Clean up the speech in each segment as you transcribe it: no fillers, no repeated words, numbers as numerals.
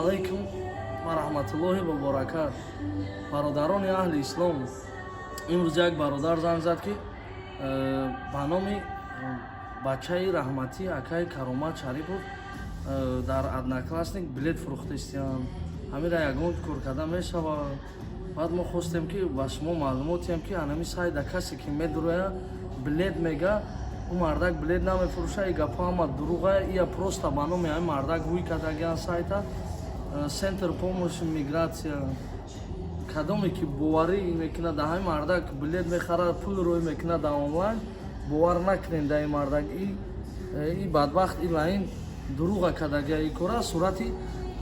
Алейкум ва раҳматуллоҳи ва баракат. Бародарони аҳли ислом, имрӯз як бародар занг зад ки ба номи бачаи раҳматӣ акаи Каромат Шарипов дар одноклассник билет фурӯхта истиям. Ҳамира ягон кор карда мешавад. Баъд мо хостем ки ба шумо маълумот диҳем ки анами сайда касе ки медуроя билет мега, ӯ мардак билет намефурӯша. И гапҳо ҳама дурӯғ ая. Ия просто ба номи ҳамин мардак рӯй кардагиян сайта Центр помощи миграция. Кадоме ки боварӣ мекунад да ҳамин мардак билет мехарад, пул рӯй мекунад дар онлайн, бовар накунед да ин мардак. И бадбахт илаин дурӯға кардагия и кора сурати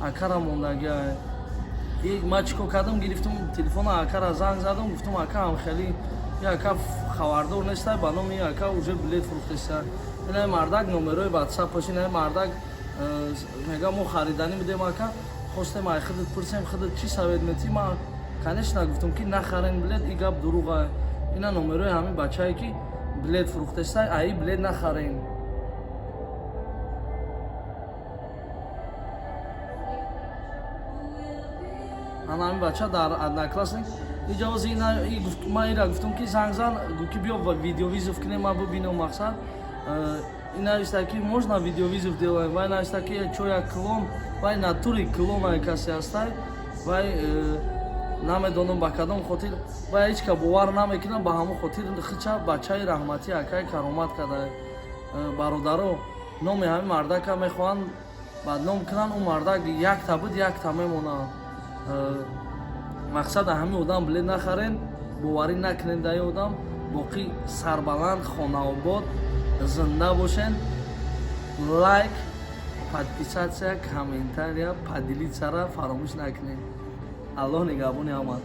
акара мондагия. И ма чӣ кор кардам, гирифтам телефона акара занг задам, гуфтам акаам хеле и ака хабардор нестай, ба номи ака уже билет фурӯхтаиста. Ина мардак номерои ватсапаш, ина мардак мега мо харидани будем ака. Хостем ай худат пурсем, худат чӣ совет метӣ? Ма конечно гуфтам ки нахарен билет, и гап дурӯға. Ина номерои ҳамин бачае ки билет фурӯхтаиста, ай билет нахарен. Ана ҳамин бача дар одноклассник иҷози ина ман ира гуфтам ки занг зан, гӯ ки биё видеовизов кунем, ман бубинам мақсад. И нависта ки можно видеовизов делаем, вай нависта ки чо як клон, вай натури клона касе ҳастай, вай намедонам ба кадом хотир, вай ҳеҷ ка бовар намекунам, ба ҳамон хотир хича бачаи раҳматӣ акаи Каромат када. Бародаро, номи ҳамин мардака мехоҳанд бадном кунанд, ӯ мардак якта буд, якта мемонад. Мақсада ҳамин одам билет нахарен, боварӣ накунед да ин одам. Боқӣ сарбаланд, хонаобод, зинда бошен. Лайк, подписатсия, комментария, поделитсара фаромӯш накунед. Аллоҳ нигаҳбони ҳама.